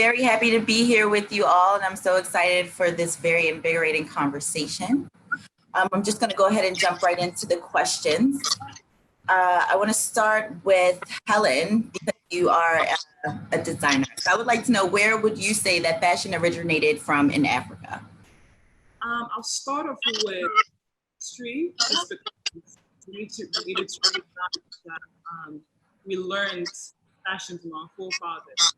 very happy to be here with you all, and I'm so excited for this very invigorating conversation. I'm just going to go ahead and jump right into the questions. I want to start with Helen, because you are a designer. So I would like to know, where would you say that fashion originated from in Africa? I'll start off with history, just because we need to recognize that we learned fashion from our forefathers.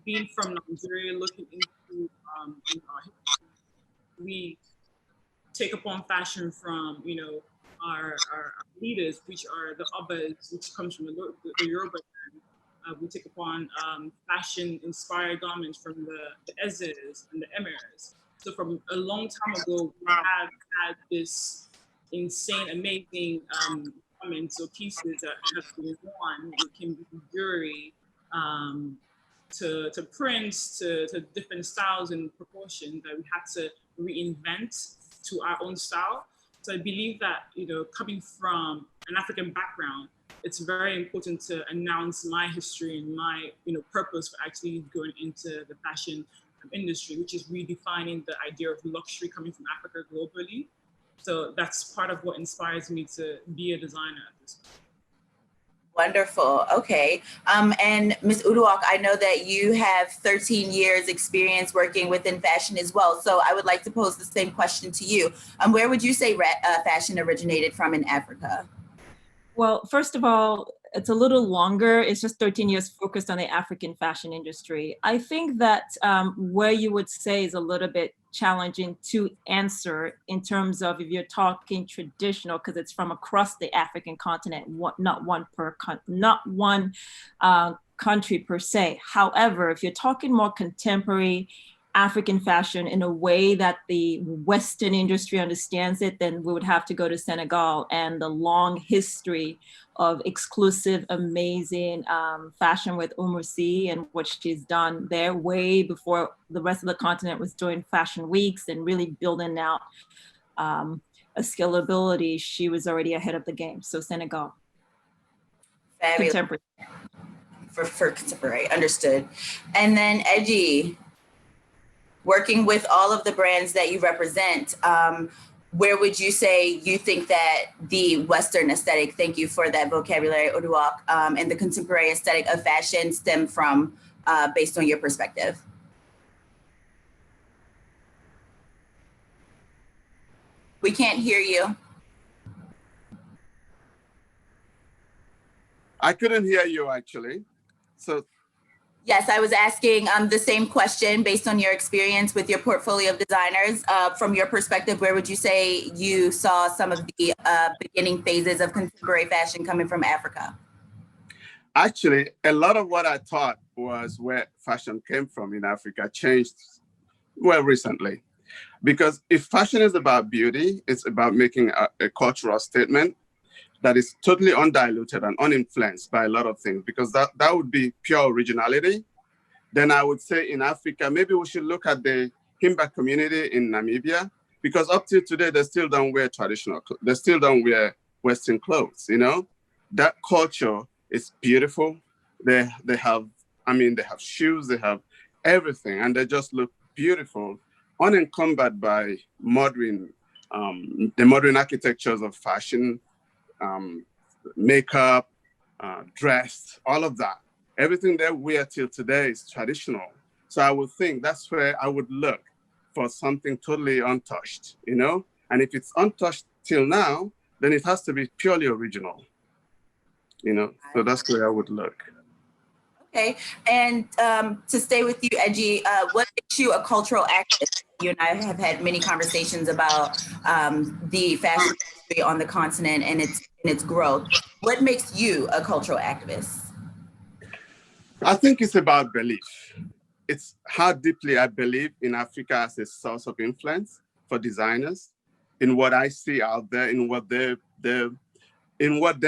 Being from Nigeria, looking into our history, we take upon fashion from our leaders, which are the Obas, which comes from the Yoruba land. We take upon fashion-inspired garments from the Ezes and the Emirs. So from a long time ago, we have had this insane, amazing garments or pieces that have been worn. It can be jewelry, to prints, to different styles and proportions that we had to reinvent to our own style. So I believe that, coming from an African background, it's very important to announce my history and my, purpose for actually going into the fashion industry, which is redefining the idea of luxury coming from Africa globally. So that's part of what inspires me to be a designer at this point. Wonderful. Okay. And Ms. Uduak, I know that you have 13 years experience working within fashion as well. So I would like to pose the same question to you. Where would you say fashion originated from in Africa? Well, first of all, it's a little longer. It's just 13 years focused on the African fashion industry. I think that where you would say is a little bit challenging to answer in terms of if you're talking traditional, because it's from across the African continent, not one country per se. However, if you're talking more contemporary African fashion in a way that the Western industry understands it, then we would have to go to Senegal and the long history of exclusive, amazing fashion with Umusi and what she's done there way before the rest of the continent was doing fashion weeks and really building out a scalability. She was already ahead of the game. So Senegal. Fabulous. Contemporary. For contemporary, understood. And then Eji, working with all of the brands that you represent, where would you say you think that the Western aesthetic, thank you for that vocabulary, Oduok, and the contemporary aesthetic of fashion stem from, based on your perspective? We can't hear you. I couldn't hear you, actually. So. Yes, I was asking the same question based on your experience with your portfolio of designers. From your perspective, where would you say you saw some of the beginning phases of contemporary fashion coming from Africa? Actually, a lot of what I thought was where fashion came from in Africa changed recently. Because if fashion is about beauty, it's about making a cultural statement that is totally undiluted and uninfluenced by a lot of things, because that would be pure originality. Then I would say in Africa, maybe we should look at the Himba community in Namibia, because up to today, they still don't wear traditional, they still don't wear Western clothes, That culture is beautiful. They have shoes, they have everything, and they just look beautiful, unencumbered by the modern architectures of fashion, makeup, dress, all of that. Everything they wear till today is traditional. So I would think that's where I would look for something totally untouched, And if it's untouched till now, then it has to be purely original, So that's where I would look. Okay, and to stay with you, Eji, what makes you a cultural activist? You and I have had many conversations about the fashion industry on the continent and its growth. What makes you a cultural activist? I think it's about belief. It's how deeply I believe in Africa as a source of influence for designers, in what I see out there, in what they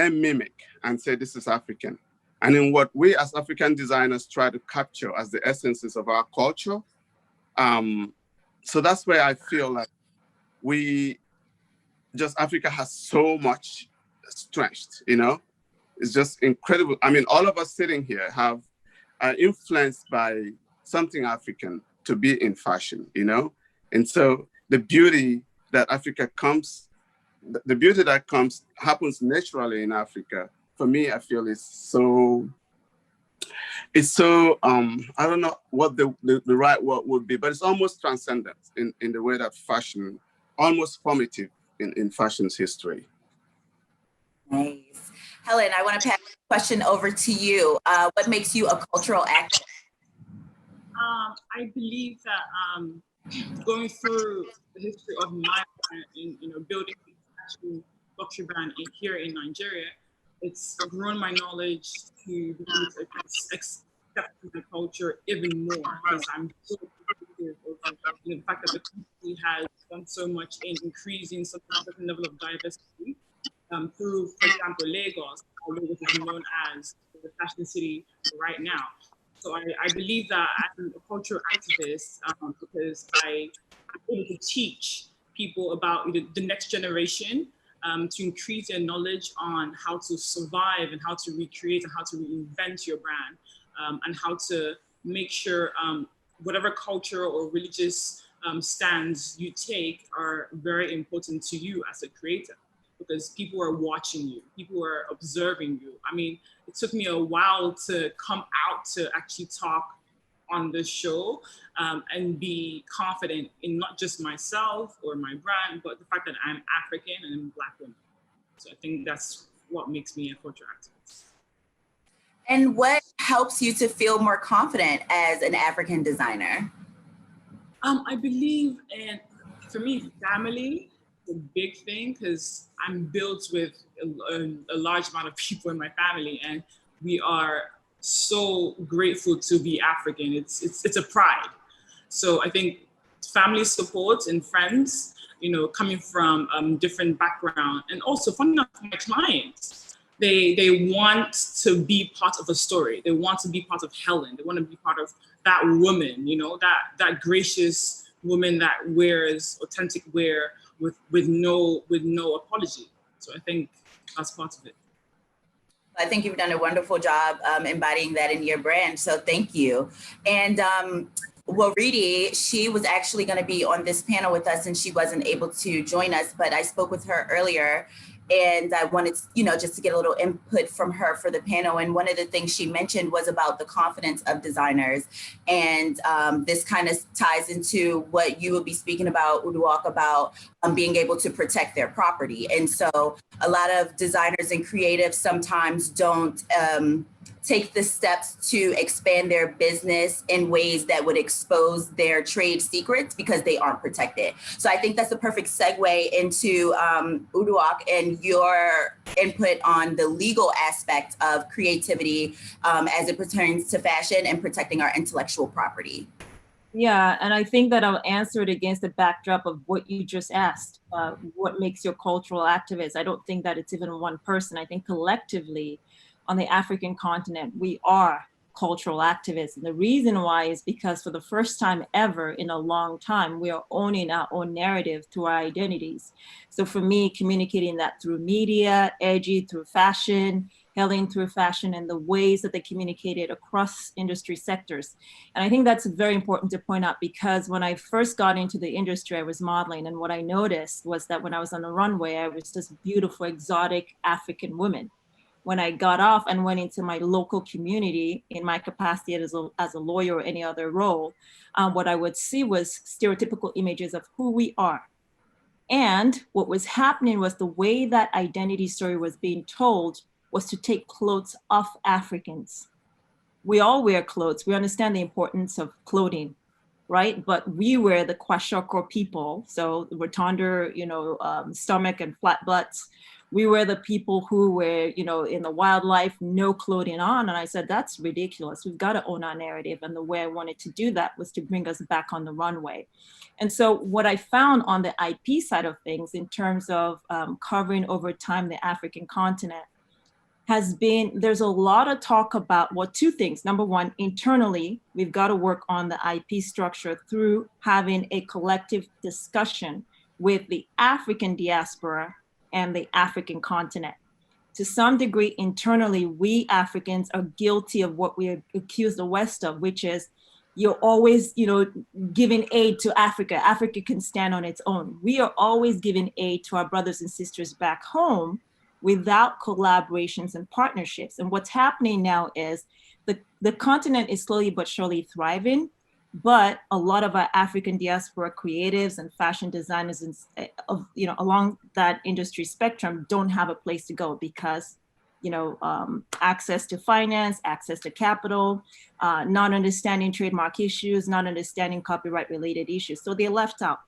mimic and say this is African. And in what we as African designers try to capture as the essences of our culture. So that's where I feel like Africa has so much strength, It's just incredible. I mean, all of us sitting here are influenced by something African to be in fashion, you know? And so the beauty that Africa comes, the beauty that comes happens naturally in Africa. For me, I feel it's so I don't know what the right word would be, but it's almost transcendent in the way that fashion, almost formative in fashion's history. Nice. Helen, I want to pass the question over to you. What makes you a cultural activist? I believe that going through the history of my brand and building a fashion luxury brand here in Nigeria, it's grown my knowledge to be able to accept the culture even more, because I'm so appreciative of the fact that the company has done so much in increasing some certain level of diversity through, for example, Lagos. Lagos is known as the fashion city right now. So I believe that I'm a cultural activist because I'm able to teach people about the next generation to increase their knowledge on how to survive and how to recreate and how to reinvent your brand and how to make sure whatever culture or religious stands you take are very important to you as a creator, because people are watching you, people are observing you. I mean, it took me a while to come out to actually talk on this show and be confident in not just myself or my brand, but the fact that I'm African and I'm a Black woman. So I think that's what makes me a culture activist. And what helps you to feel more confident as an African designer? I believe, and for me, family is a big thing, because I'm built with a large amount of people in my family, and we are so grateful to be African. It's a pride. So I think family support and friends, coming from different background, and also funny enough, my clients, they want to be part of a story. They want to be part of Helen. They want to be part of that woman, that gracious woman that wears authentic wear with no apology. So I think that's part of it. I think you've done a wonderful job embodying that in your brand. So thank you. And Waridi, she was actually going to be on this panel with us and she wasn't able to join us, but I spoke with her earlier and I wanted, just to get a little input from her for the panel. And one of the things she mentioned was about the confidence of designers. And this kind of ties into what you will be speaking about, Uduak, about being able to protect their property. And so a lot of designers and creatives sometimes don't take the steps to expand their business in ways that would expose their trade secrets because they aren't protected. So I think that's a perfect segue into Uduak and your input on the legal aspect of creativity as it pertains to fashion and protecting our intellectual property. Yeah, and I think that I'll answer it against the backdrop of what you just asked. What makes you a cultural activist? I don't think that it's even one person. I think collectively on the African continent, we are cultural activists. And the reason why is because for the first time ever in a long time, we are owning our own narrative through our identities. So for me, communicating that through media, Edgy through fashion, Helen through fashion, and the ways that they communicated across industry sectors. And I think that's very important to point out because when I first got into the industry, I was modeling. And what I noticed was that when I was on the runway, I was this beautiful, exotic African woman. When I got off and went into my local community in my capacity as a lawyer or any other role, what I would see was stereotypical images of who we are. And what was happening was the way that identity story was being told was to take clothes off Africans. We all wear clothes. We understand the importance of clothing, right? But we were the Kwashoko people, so rotunda, stomach and flat butts. We were the people who were, in the wildlife, no clothing on. And I said, that's ridiculous. We've got to own our narrative. And the way I wanted to do that was to bring us back on the runway. And so what I found on the IP side of things in terms of covering over time the African continent has been, there's a lot of talk about, well, two things. Number one, internally, we've got to work on the IP structure through having a collective discussion with the African diaspora and the African continent. To some degree, internally, we Africans are guilty of what we accuse the West of, which is you're always, giving aid to Africa. Africa can stand on its own. We are always giving aid to our brothers and sisters back home without collaborations and partnerships. And what's happening now is the continent is slowly but surely thriving, but a lot of our African diaspora creatives and fashion designers along that industry spectrum don't have a place to go because access to finance, access to capital, not understanding trademark issues, not understanding copyright related issues. So they're left out.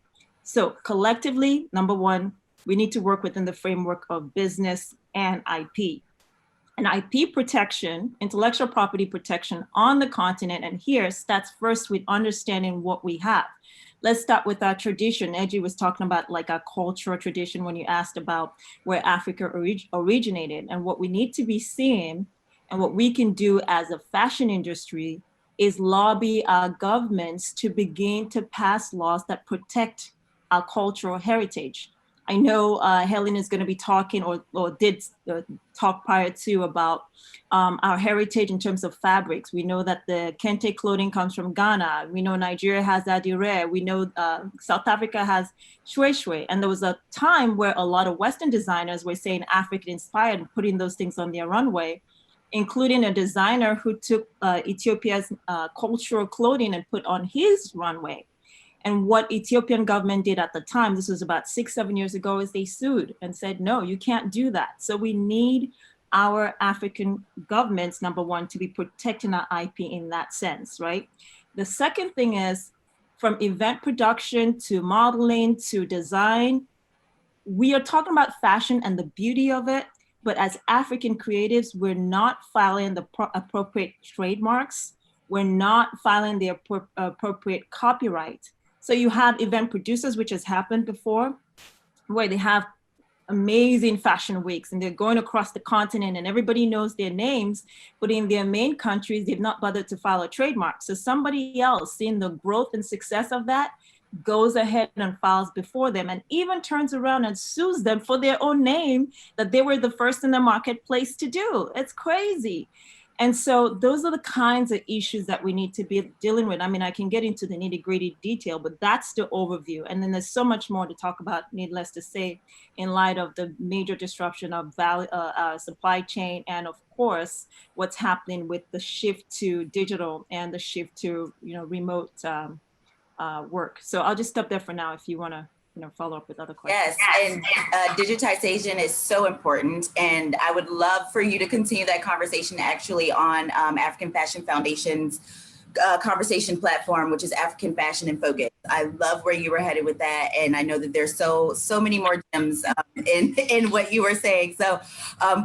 So collectively, number one, we need to work within the framework of business and IP. And IP protection, intellectual property protection on the continent and here starts first with understanding what we have. Let's start with our tradition. Edgy was talking about like our cultural tradition when you asked about where Africa originated. And what we need to be seeing and what we can do as a fashion industry is lobby our governments to begin to pass laws that protect our cultural heritage. I know Helen is going to be talking or did talk prior to about our heritage in terms of fabrics. We know that the kente clothing comes from Ghana. We know Nigeria has adire. We know South Africa has shwe. And there was a time where a lot of Western designers were saying African inspired and putting those things on their runway, including a designer who took Ethiopia's cultural clothing and put on his runway. And what Ethiopian government did at the time, this was about 6-7 years ago, is they sued and said, no, you can't do that. So we need our African governments, number one, to be protecting our IP in that sense, right? The second thing is from event production to modeling to design, we are talking about fashion and the beauty of it, but as African creatives, we're not filing the appropriate trademarks. We're not filing the appropriate copyright. So you have event producers, which has happened before, where they have amazing fashion weeks and they're going across the continent and everybody knows their names, but in their main countries, they've not bothered to file a trademark. So somebody else seeing the growth and success of that goes ahead and files before them and even turns around and sues them for their own name that they were the first in the marketplace to do. It's crazy. And so those are the kinds of issues that we need to be dealing with. I mean, I can get into the nitty-gritty detail, but that's the overview. And then there's so much more to talk about, needless to say, in light of the major disruption of supply chain and, of course, what's happening with the shift to digital and the shift to remote work. So I'll just stop there for now if you want to follow up with other questions. Yes, and digitization is so important. And I would love for you to continue that conversation actually on African Fashion Foundation's conversation platform, which is African Fashion in Focus. I love where you were headed with that. And I know that there's so many more gems in what you were saying. So,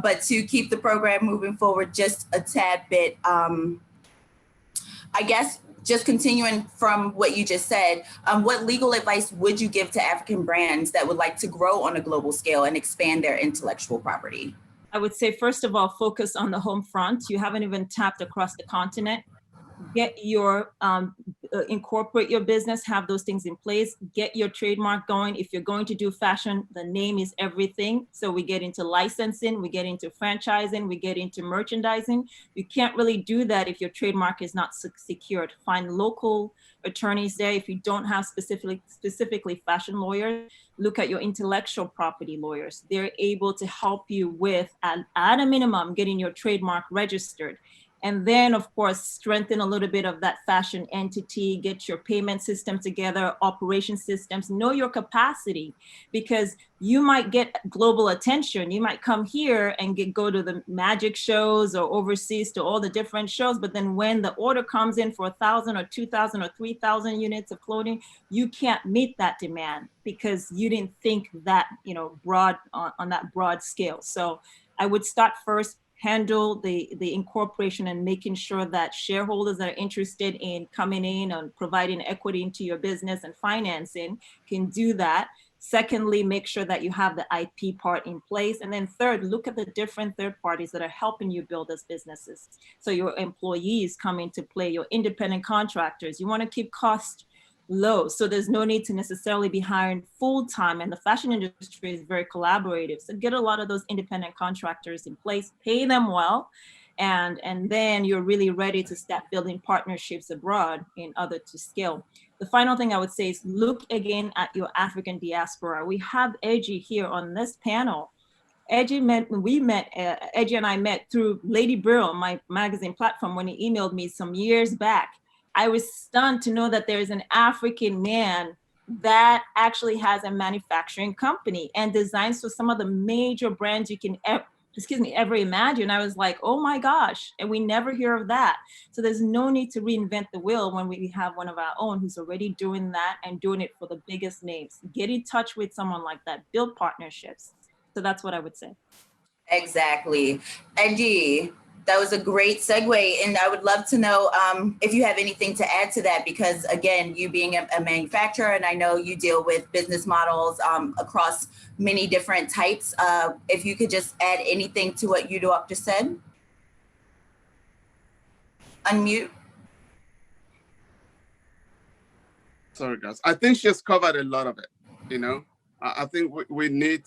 but to keep the program moving forward just a tad bit, I guess, just continuing from what you just said, what legal advice would you give to African brands that would like to grow on a global scale and expand their intellectual property? I would say, first of all, focus on the home front. You haven't even tapped across the continent. Get your, incorporate your business, have those things in place, get your trademark going. If you're going to do fashion, the name is everything. So we get into licensing, we get into franchising, we get into merchandising. You can't really do that if your trademark is not secured. Find local attorneys there. If you don't have specifically fashion lawyers, look at your intellectual property lawyers. They're able to help you with, at a minimum, getting your trademark registered. And then, of course, strengthen a little bit of that fashion entity, get your payment system together, operation systems, know your capacity, because you might get global attention. You might come here and go to the magic shows or overseas to all the different shows. But then when the order comes in for 1,000 or 2,000 or 3,000 units of clothing, you can't meet that demand because you didn't think that, broad on that broad scale. So I would start first, handle the incorporation and making sure that shareholders that are interested in coming in and providing equity into your business and financing can do that. Secondly, make sure that you have the IP part in place. And then third, look at the different third parties that are helping you build those businesses. So your employees come into play, your independent contractors. You want to keep costs low. So there's no need to necessarily be hiring full-time, and the fashion industry is very collaborative. So get a lot of those independent contractors in place, pay them well, And then you're really ready to start building partnerships abroad in order to scale. The final thing I would say is look again at your African diaspora. We have Eji here on this panel. Eji and I met through Lady Brill, my magazine platform, when he emailed me some years back. I was stunned to know that there is an African man that actually has a manufacturing company and designs for some of the major brands you can ever imagine. I was like, oh my gosh, and we never hear of that. So there's no need to reinvent the wheel when we have one of our own who's already doing that and doing it for the biggest names. Get in touch with someone like that, build partnerships. So that's what I would say. Exactly. Angie, that was a great segue. And I would love to know if you have anything to add to that, because again, you being a manufacturer, and I know you deal with business models across many different types. If you could just add anything to what Uduak just said. Unmute. Sorry, guys. I think she has covered a lot of it, you know. I think we need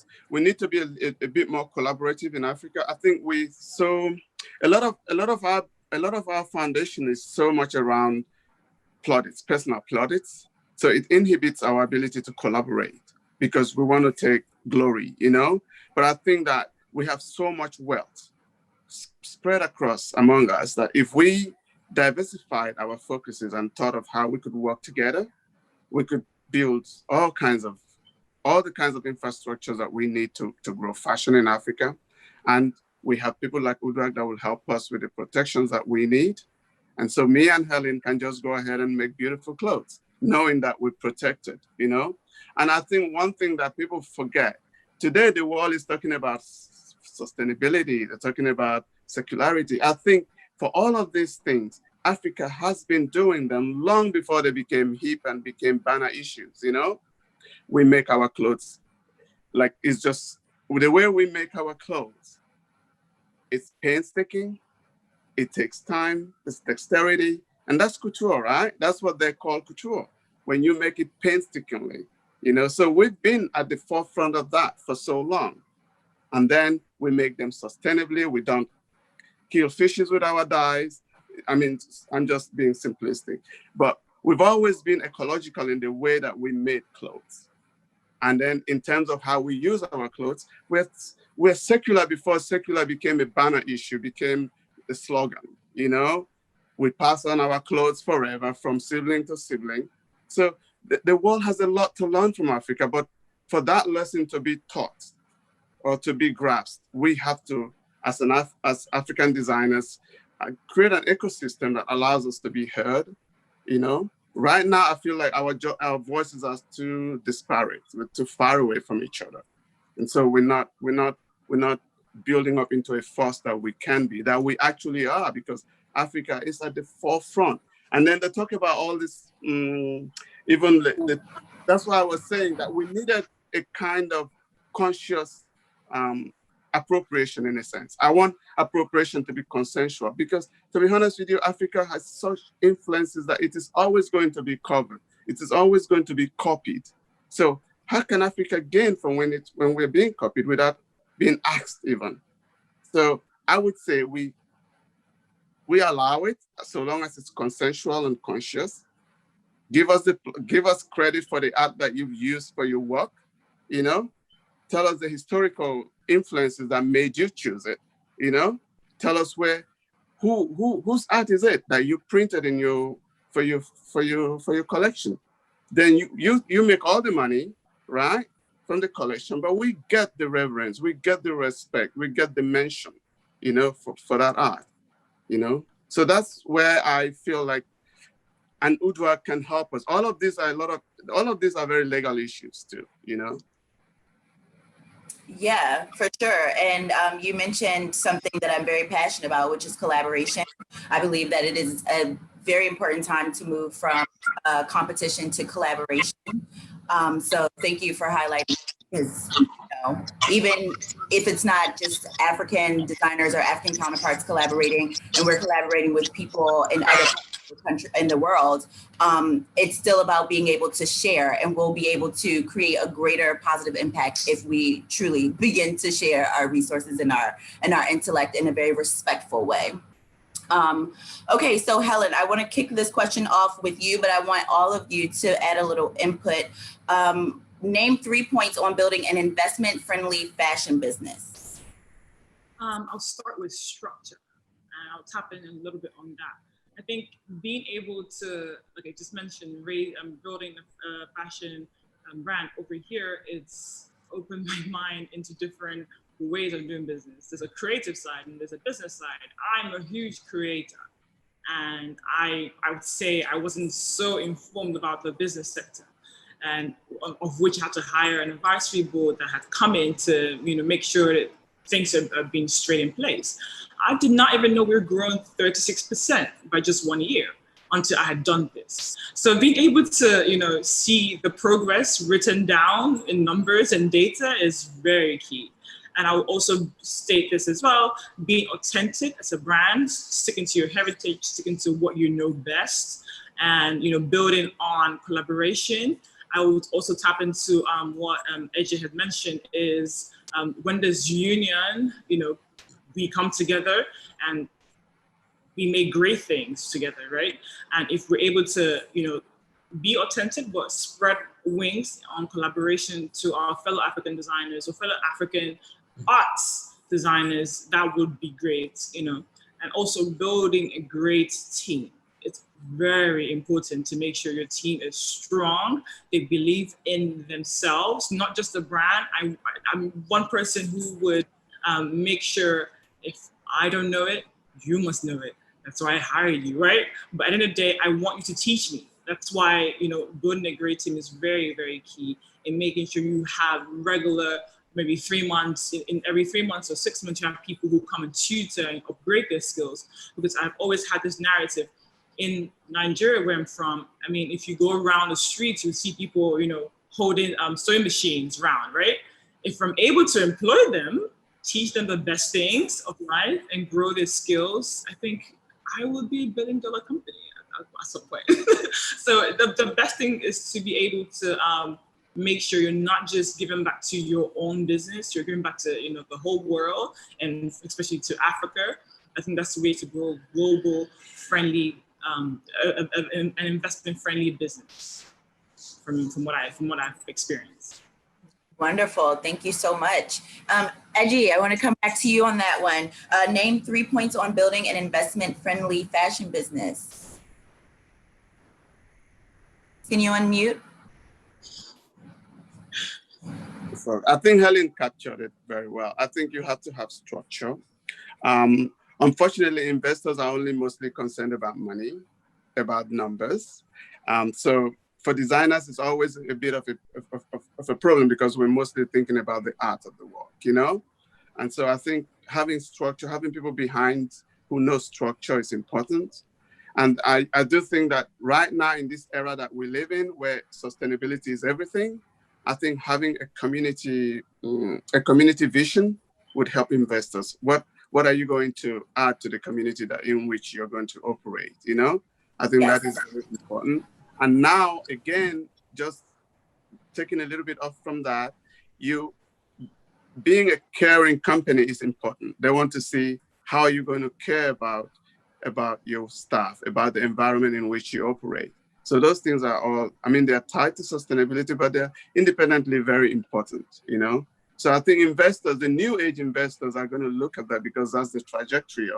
to be a bit more collaborative in Africa. I think a lot of our foundation is so much around plaudits, personal plaudits. So it inhibits our ability to collaborate because we want to take glory, you know. But I think that we have so much wealth spread across among us that if we diversified our focuses and thought of how we could work together, we could build all the kinds of infrastructures that we need to grow fashion in Africa. And we have people like Uduak that will help us with the protections that we need. And so me and Helen can just go ahead and make beautiful clothes, knowing that we're protected, you know? And I think one thing that people forget, today the world is talking about sustainability, they're talking about circularity. I think for all of these things, Africa has been doing them long before they became hip and became banner issues, you know? We make our clothes, like it's just the way we make our clothes. It's painstaking, it takes time, it's dexterity, and that's couture, right? That's what they call couture, when you make it painstakingly, you know? So we've been at the forefront of that for so long. And then we make them sustainably. We don't kill fishes with our dyes. I mean, I'm just being simplistic, but we've always been ecological in the way that we made clothes. And then in terms of how we use our clothes, we're secular before secular became a banner issue, became a slogan, you know? We pass on our clothes forever from sibling to sibling. So the world has a lot to learn from Africa, but for that lesson to be taught or to be grasped, we have to, as African designers, create an ecosystem that allows us to be heard, you know? Right now, I feel like our voices are too disparate. We're too far away from each other, and so we're not building up into a force that we can be, that we actually are, because Africa is at the forefront. And then they talk about all this. That's why I was saying that we needed a kind of conscious appropriation, in a sense. I want appropriation to be consensual because, to be honest with you, Africa has such influences that it is always going to be covered. It is always going to be copied. So how can Africa gain from when we're being copied without being asked even? So I would say we allow it so long as it's consensual and conscious. Give us credit for the art that you've used for your work, you know? Tell us the historical influences that made you choose it, you know? Tell us whose art is it that you printed for your collection. Then you make all the money, right, from the collection, but we get the reverence, we get the respect, we get the mention, you know, for that art, you know? So that's where I feel like an Uduak can help us. All of these are very legal issues too, you know? Yeah, for sure. And you mentioned something that I'm very passionate about, which is collaboration. I believe that it is a very important time to move from competition to collaboration. So thank you for highlighting, because even if it's not just African designers or African counterparts collaborating, and we're collaborating with people in other parts of the country, in the world, it's still about being able to share, and we'll be able to create a greater positive impact if we truly begin to share our resources and our intellect in a very respectful way. Okay, so Helen, I want to kick this question off with you, but I want all of you to add a little input. Name 3 points on building an investment-friendly fashion business. I'll start with structure, and I'll tap in a little bit on that. I think being able to, like I just mentioned, building a fashion brand over here, it's opened my mind into different ways of doing business. There's a creative side and there's a business side. I'm a huge creator, and I would say I wasn't so informed about the business sector, and of which I had to hire an advisory board that had come in to make sure that things are being straight in place. I did not even know we were growing 36% by just 1 year until I had done this. So being able to see the progress written down in numbers and data is very key. And I will also state this as well, being authentic as a brand, sticking to your heritage, sticking to what you know best, and building on collaboration. I would also tap into what AJ had mentioned is when there's union, we come together and we make great things together, right? And if we're able to, be authentic, but spread wings on collaboration to our fellow African designers or fellow African arts designers, that would be great, and also building a great team. It's very important to make sure your team is strong. They believe in themselves, not just the brand. I'm one person who would make sure if I don't know it, you must know it. That's why I hired you, right? But at the end of the day, I want you to teach me. That's why, building a great team is very, very key in making sure you have regular, maybe 3 months, in every 3 months or 6 months, you have people who come and tutor and upgrade their skills. Because I've always had this narrative in Nigeria, where I'm from. I mean, if you go around the streets, you see people, holding sewing machines around, right? If I'm able to employ them, teach them the best things of life and grow their skills, I think I would be $1 billion company at some point. So the best thing is to be able to make sure you're not just giving back to your own business, you're giving back to the whole world, and especially to Africa. I think that's the way to grow global friendly, an investment friendly business from what I've experienced. Wonderful. Thank you so much. Eji, I want to come back to you on that one. Name 3 points on building an investment-friendly fashion business. Can you unmute? So I think Helen captured it very well. I think you have to have structure. Unfortunately, investors are only mostly concerned about money, about numbers. So for designers, it's always a bit of a problem because we're mostly thinking about the art of the work, And so I think having structure, having people behind who know structure is important. And I do think that right now in this era that we live in, where sustainability is everything, I think having a community vision would help investors. What are you going to add to the community that in which you're going to operate? I think Yes. that is very important. And now, again, just taking a little bit off from that, being a caring company is important. They want to see how are you going to care about your staff, about the environment in which you operate. So those things are all, they're tied to sustainability, but they're independently very important, So I think investors, the new age investors, are going to look at that because that's the trajectory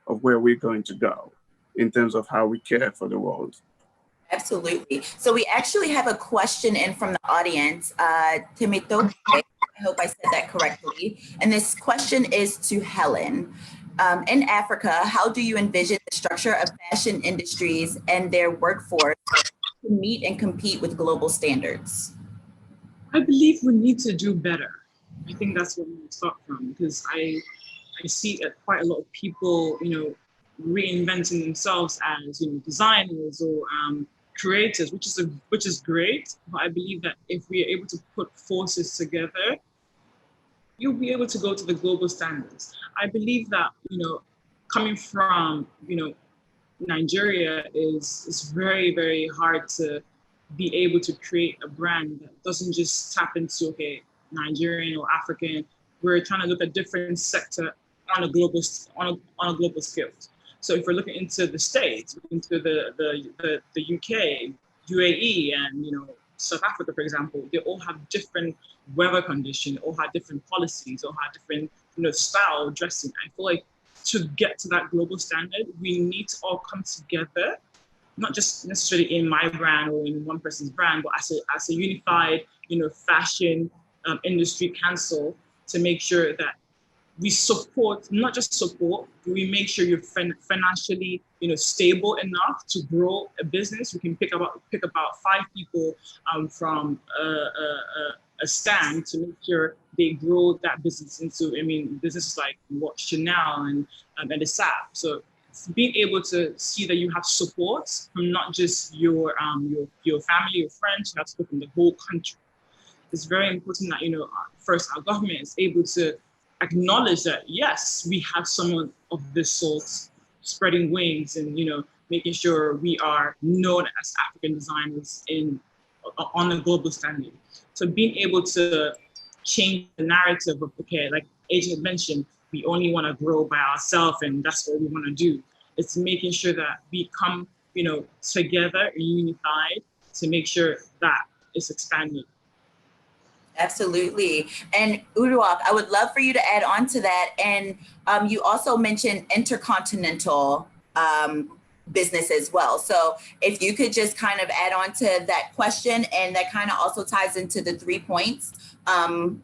of where we're going to go in terms of how we care for the world. Absolutely. So we actually have a question in from the audience. Timito, I hope I said that correctly. And this question is to Helen. In Africa, how do you envision the structure of fashion industries and their workforce to meet and compete with global standards? I believe we need to do better. I think that's where we start from, because I see quite a lot of people, reinventing themselves as designers or creators, which is great. But I believe that if we are able to put forces together, you'll be able to go to the global standards. I believe that, coming from, Nigeria is very, very hard to be able to create a brand that doesn't just tap into, okay, Nigerian or African. We're trying to look at different sector on a global scale. So if we're looking into the States, into the UK, UAE, and South Africa, for example, they all have different weather conditions, all have different policies, all have different style dressing. I feel like to get to that global standard, we need to all come together, not just necessarily in my brand or in one person's brand, but as a unified fashion industry council, to make sure that we support, not just support, but we make sure you're financially, stable enough to grow a business. We can pick about 5 people from a stand to make sure they grow that business into, businesses like what Chanel and the SAP. So being able to see that you have support from not just your family, your friends, you have support from the whole country. It's very important that, first our government is able to acknowledge that, yes, we have someone of this sort spreading wings and, making sure we are known as African designers on a global standard. So being able to change the narrative of, okay, like AJ had mentioned, we only want to grow by ourselves and that's what we want to do. It's making sure that we come, together and unified to make sure that it's expanded. Absolutely. And Uduak, I would love for you to add on to that. And you also mentioned intercontinental business as well. So if you could just kind of add on to that question, and that kind of also ties into the 3 points on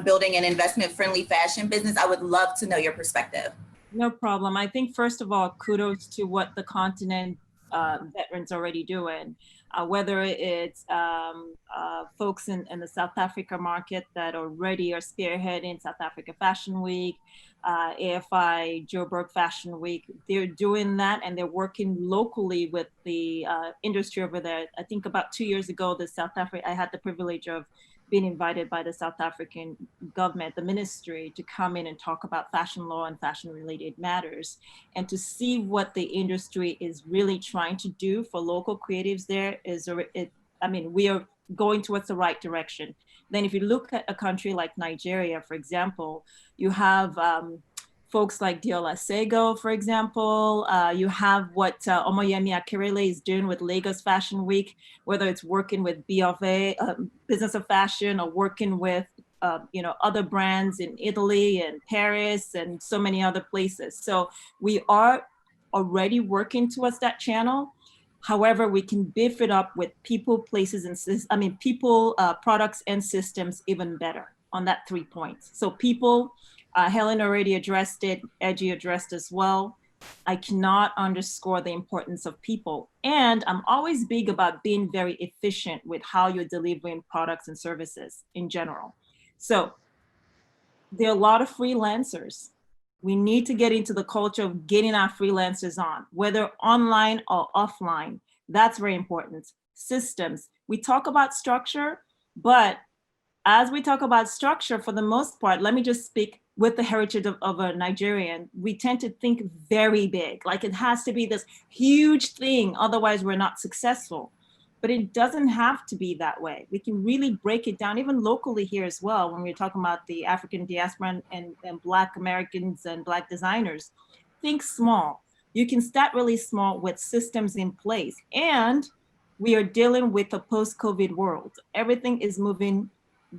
building an investment-friendly fashion business, I would love to know your perspective. No problem. I think, first of all, kudos to what the continent veterans already doing. Whether it's folks in the South Africa market that already are spearheading South Africa Fashion Week, AFI Joburg Fashion Week, they're doing that and they're working locally with the industry over there. I think about 2 years ago, I had the privilege of being invited by the South African government, the ministry, to come in and talk about fashion law and fashion related matters, and to see what the industry is really trying to do for local creatives there we are going towards the right direction. Then if you look at a country like Nigeria, for example, you have folks like Diola Sego, for example. You have what Omoyemi Akirele is doing with Lagos Fashion Week, whether it's working with BFA, Business of Fashion, or working with other brands in Italy and Paris and so many other places. So we are already working towards that channel. However, we can beef it up with people, places, and people, products, and systems even better on that 3 points. So people, Helen already addressed it, Edgy addressed as well. I cannot underscore the importance of people. And I'm always big about being very efficient with how you're delivering products and services in general. So there are a lot of freelancers. We need to get into the culture of getting our freelancers on, whether online or offline. That's very important. Systems. We talk about structure, but as we talk about structure, for the most part, let me just speak with the heritage of a Nigerian, we tend to think very big, like it has to be this huge thing, otherwise we're not successful. But it doesn't have to be that way. We can really break it down, even locally here as well, when we're talking about the African diaspora and Black Americans and Black designers. Think small. You can start really small with systems in place. And we are dealing with a post-COVID world. Everything is moving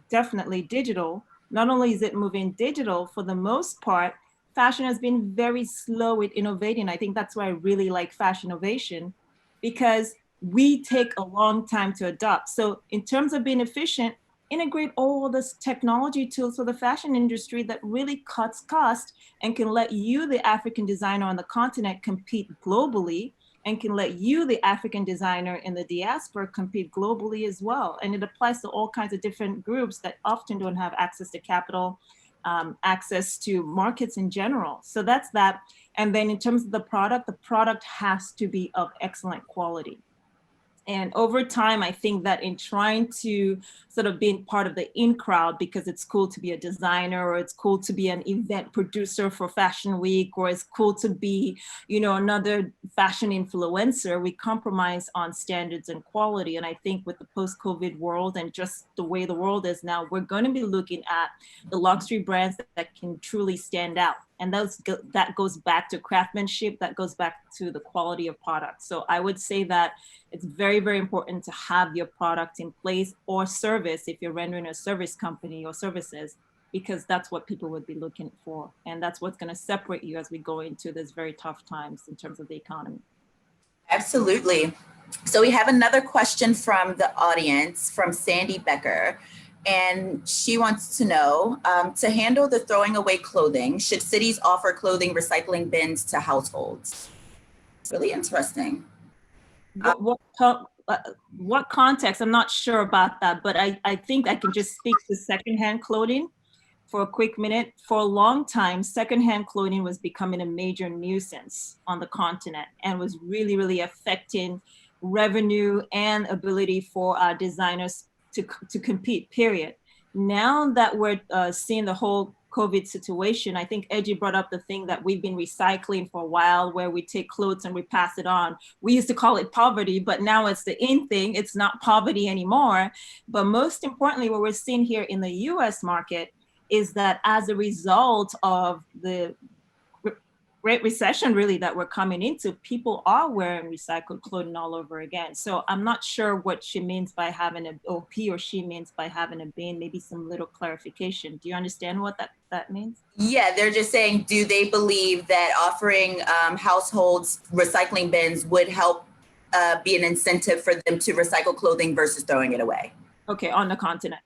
definitely digital. Not only is it moving digital, for the most part, fashion has been very slow with innovating. I think that's why I really like Fashionnovation, because we take a long time to adopt. So in terms of being efficient, integrate all this technology tools for the fashion industry that really cuts cost and can let you, the African designer on the continent, compete globally, and can let you, the African designer in the diaspora, compete globally as well. And it applies to all kinds of different groups that often don't have access to capital, access to markets in general. So that's that. And then in terms of the product has to be of excellent quality. And over time, I think that in trying to sort of being part of the in crowd, because it's cool to be a designer, or it's cool to be an event producer for Fashion Week, or it's cool to be, another fashion influencer, we compromise on standards and quality. And I think with the post-COVID world and just the way the world is now, we're going to be looking at the luxury brands that can truly stand out. And that goes back to craftsmanship, that goes back to the quality of product. So I would say that it's very, very important to have your product in place, or service if you're rendering a service company or services, because that's what people would be looking for. And that's what's going to separate you as we go into this very tough times in terms of the economy. Absolutely. So we have another question from the audience from Sandy Becker. And she wants to know, to handle the throwing away clothing, should cities offer clothing recycling bins to households? Really interesting. What context? I'm not sure about that, but I think I can just speak to secondhand clothing for a quick minute. For a long time, secondhand clothing was becoming a major nuisance on the continent and was really, really affecting revenue and ability for designers to compete, period. Now that we're seeing the whole COVID situation, I think Edgy brought up the thing that we've been recycling for a while, where we take clothes and we pass it on. We used to call it poverty, but now it's the in thing. It's not poverty anymore. But most importantly, what we're seeing here in the US market is that as a result of the Great Recession, really, that we're coming into, people are wearing recycled clothing all over again. So I'm not sure what she means by having or he or she means by having a bin. Maybe some little clarification. Do you understand what that means? Yeah, they're just saying, do they believe that offering households recycling bins would help be an incentive for them to recycle clothing versus throwing it away? Okay, on the continent.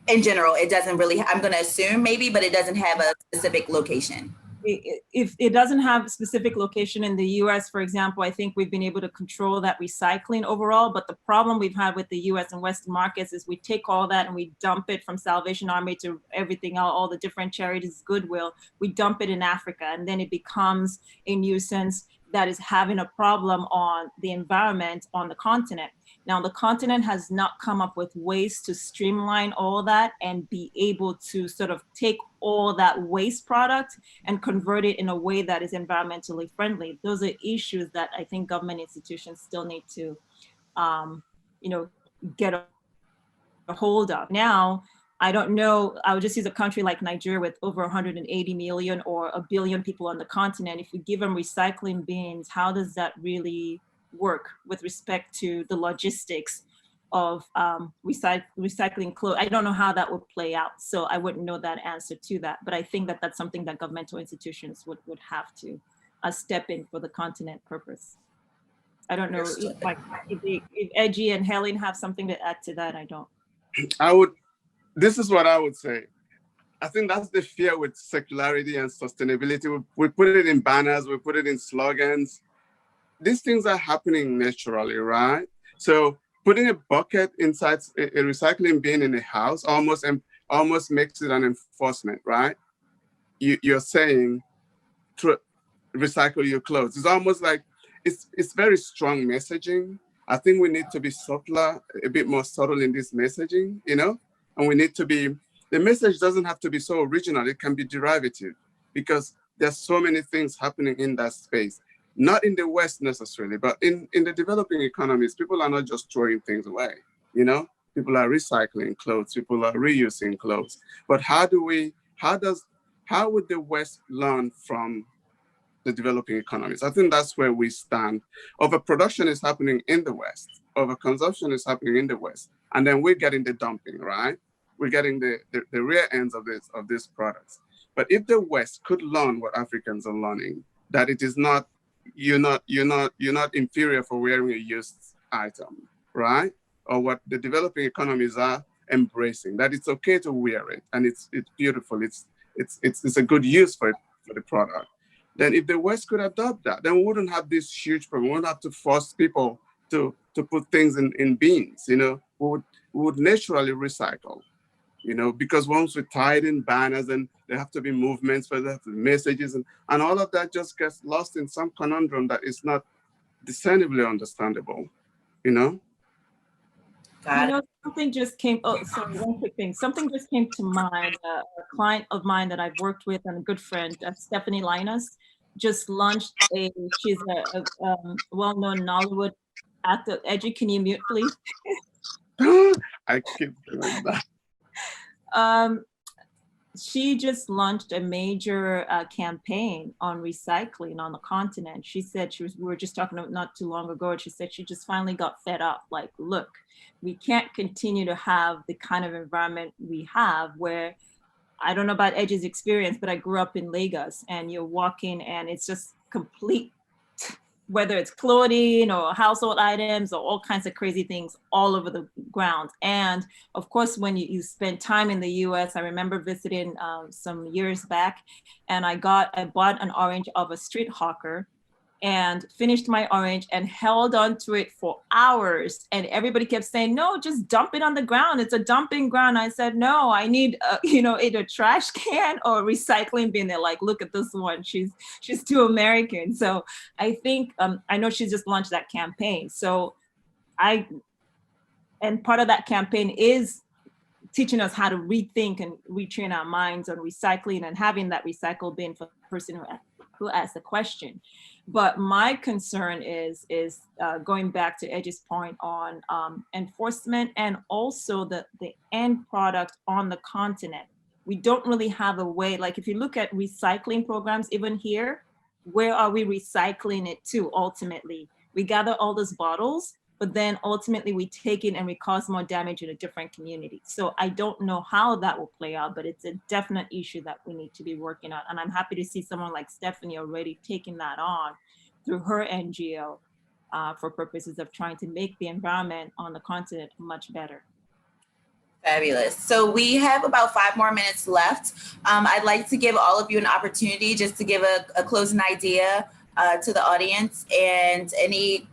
In general, it doesn't really, I'm going to assume maybe, but it doesn't have a specific location. If it doesn't have a specific location in the US, for example, I think we've been able to control that recycling overall. But the problem we've had with the US and Western markets is we take all that and we dump it, from Salvation Army to everything, all the different charities, Goodwill, we dump it in Africa, and then it becomes a nuisance that is having a problem on the environment on the continent. Now, the continent has not come up with ways to streamline all that and be able to sort of take all that waste product and convert it in a way that is environmentally friendly. Those are issues that I think government institutions still need to, get a hold of. Now, I don't know, I would just use a country like Nigeria with over 180 million or a billion people on the continent. If we give them recycling bins, how does that really work with respect to the logistics of recycling clothes? I don't know how that would play out. So I wouldn't know that answer to that. But I think that that's something that governmental institutions would have to step in for the continent purpose. I don't know if Edgy and Helen have something to add to that. I don't. This is what I would say. I think that's the fear with circularity and sustainability. We put it in banners, we put it in slogans. These things are happening naturally, right? So putting a bucket inside a recycling bin in a house almost makes it an enforcement, right? You're saying recycle your clothes. It's almost like it's very strong messaging. I think we need to be subtler, a bit more subtle in this messaging, and we need to be, the message doesn't have to be so original, it can be derivative, because there's so many things happening in that space. Not in the West necessarily, but in the developing economies, people are not just throwing things away, People are recycling clothes, people are reusing clothes. But how would the West learn from the developing economies? I think that's where we stand. Overproduction is happening in the West. Overconsumption is happening in the West. And then we're getting the dumping, right? We're getting the rear ends of these products. But if the West could learn what Africans are learning, that it is not, you're not inferior for wearing a used item, right? Or what the developing economies are embracing, that it's okay to wear it and it's beautiful. It's a good use for the product. Then if the West could adopt that, then we wouldn't have this huge problem. We wouldn't have to force people to put things in bins, we would naturally recycle, because once we tie it in banners and there have to be movements for the messages and all of that just gets lost in some conundrum that is not discernibly understandable. you know? Got it. Something just came, oh, sorry, one quick thing. Something just came to mind. A client of mine that I've worked with and a good friend, Stephanie Linus, just launched she's a well-known Nollywood actor. Edgy, can you mute, please? I keep doing that. She just launched a major campaign on recycling on the continent. She said we were just talking not too long ago, and she said she just finally got fed up. Like, look, we can't continue to have the kind of environment we have where, I don't know about Edge's experience, but I grew up in Lagos, and you're walking and it's just complete, whether it's clothing or household items or all kinds of crazy things all over the ground. And of course, when you spend time in the US, I remember visiting some years back, and I bought an orange of a street hawker and finished my orange and held onto it for hours. And everybody kept saying, no, just dump it on the ground. It's a dumping ground. I said, no, I need, either a trash can or a recycling bin. They're like, look at this one. She's too American. So I think, I know she's just launched that campaign. So and part of that campaign is teaching us how to rethink and retrain our minds on recycling and having that recycle bin for the person who asked the question. But my concern is going back to Edge's point on enforcement and also the end product on the continent. We don't really have a way, like if you look at recycling programs, even here, where are we recycling it to ultimately? We gather all those bottles, but then ultimately we take it and we cause more damage in a different community. So I don't know how that will play out, but it's a definite issue that we need to be working on. And I'm happy to see someone like Stephanie already taking that on through her NGO for purposes of trying to make the environment on the continent much better. Fabulous. So we have about 5 more minutes left. I'd like to give all of you an opportunity just to give a closing idea to the audience, and any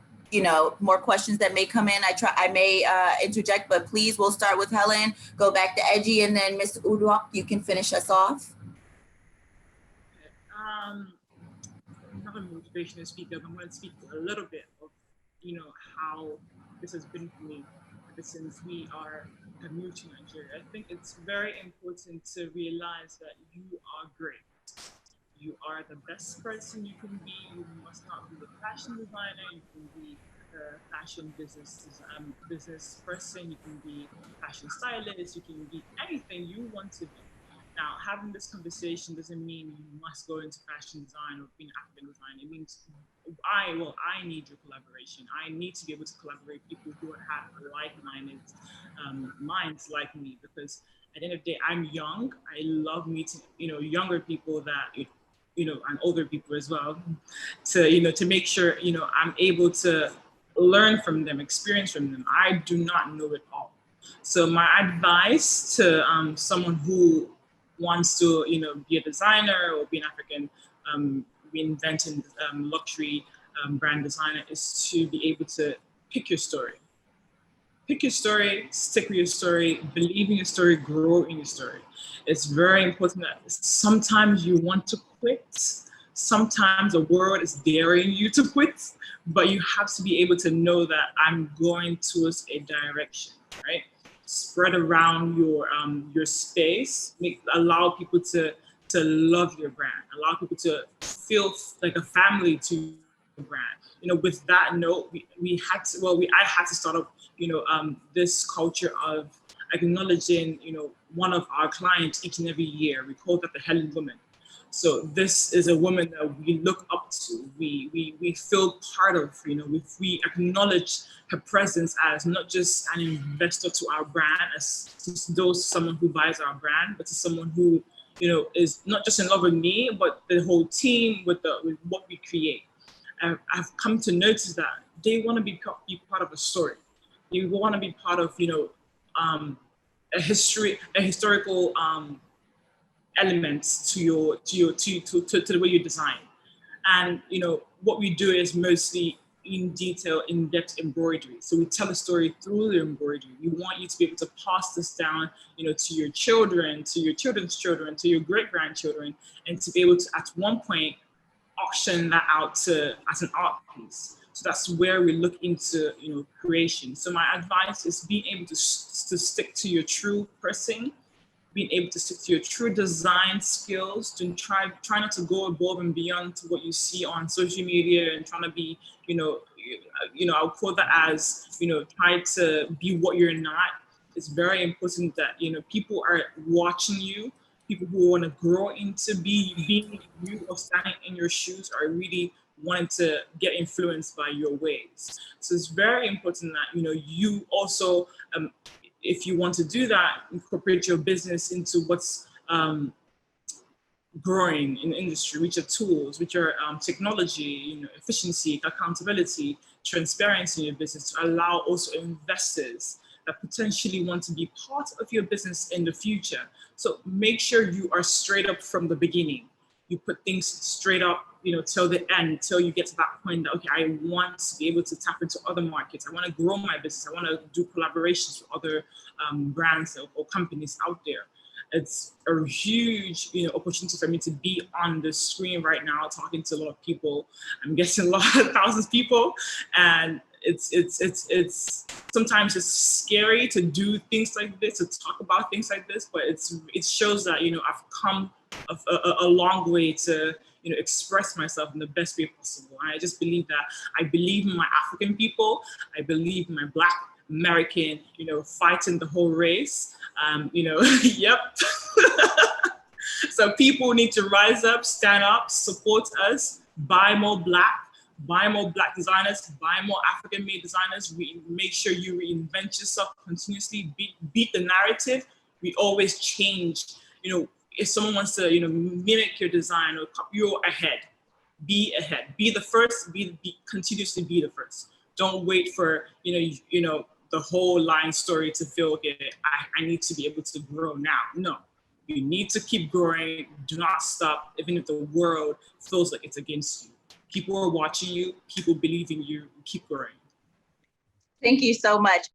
more questions that may come in. I may interject, but please, we'll start with Helen, go back to Edgy, and then Mr. Uduak, you can finish us off. I'm not a motivational speaker, but I'm going to speak a little bit of, how this has been for me ever since we are moved to Nigeria. I think it's very important to realize that you are great. You are the best person you can be. You must not be the fashion designer. You can be a fashion business person. You can be a fashion stylist. You can be anything you want to be. Now, having this conversation doesn't mean you must go into fashion design or being African design. It means I need your collaboration. I need to be able to collaborate with people who have like-minded minds like me, because at the end of the day, I'm young. I love meeting, younger people that, and older people as well, to make sure, I'm able to learn from them, experience from them. I do not know it all. So my advice to someone who wants to, be a designer or be an African reinventing luxury brand designer is to be able to pick your story. Pick your story, stick with your story, believe in your story, grow in your story. It's very important that sometimes you want to quit. Sometimes the world is daring you to quit, but you have to be able to know that I'm going towards a direction, right? Spread around your space, allow people to love your brand, allow people to feel like a family to your brand. With that note, I had to start up, this culture of acknowledging, one of our clients each and every year. We call that the Helen woman. So this is a woman that we look up to, we feel part of, we acknowledge her presence as not just an investor to our brand, as someone who buys our brand, but to someone who, is not just in love with me, but the whole team with what we create. I've come to notice that they want to be part of a story. You want to be part of, a historical elements to the way you design. And what we do is mostly in detail, in-depth embroidery. So we tell a story through the embroidery. We want you to be able to pass this down, to your children, to your children's children, to your great-grandchildren, and to be able to, at one point, auction that out as an art piece. So that's where we look into, creation. So my advice is being able to stick to your true person, being able to stick to your true design skills, to try not to go above and beyond to what you see on social media and trying to be, I'll quote that as, try to be what you're not. It's very important that, people are watching you. People who want to grow into being you or standing in your shoes are really wanting to get influenced by your ways. So it's very important that, you also, if you want to do that, incorporate your business into what's growing in the industry, which are tools, which are technology, efficiency, accountability, transparency in your business, to allow also investors that potentially want to be part of your business in the future. So make sure you are straight up from the beginning. You put things straight up, till the end, till you get to that point that, okay, I want to be able to tap into other markets. I want to grow my business. I want to do collaborations with other brands or companies out there. It's a huge, opportunity for me to be on the screen right now, talking to a lot of people. I'm getting a lot of thousands of people, and it's sometimes it's scary to do things like this, to talk about things like this, but it shows that, I've come a long way to, express myself in the best way possible. And I just believe that I believe in my African people. I believe in my Black American, fighting the whole race. Yep. So people need to rise up, stand up, support us, buy more Black designers, buy more African-made designers. We make sure you reinvent yourself continuously, beat the narrative. We always change. If someone wants to, mimic your design or copy, you're ahead. Be ahead. Be the first. Continuously be the first. Don't wait for the whole line story to feel, okay, I need to be able to grow now. No, you need to keep growing. Do not stop, even if the world feels like it's against you. People are watching you. People believe in you. Keep growing. Thank you so much.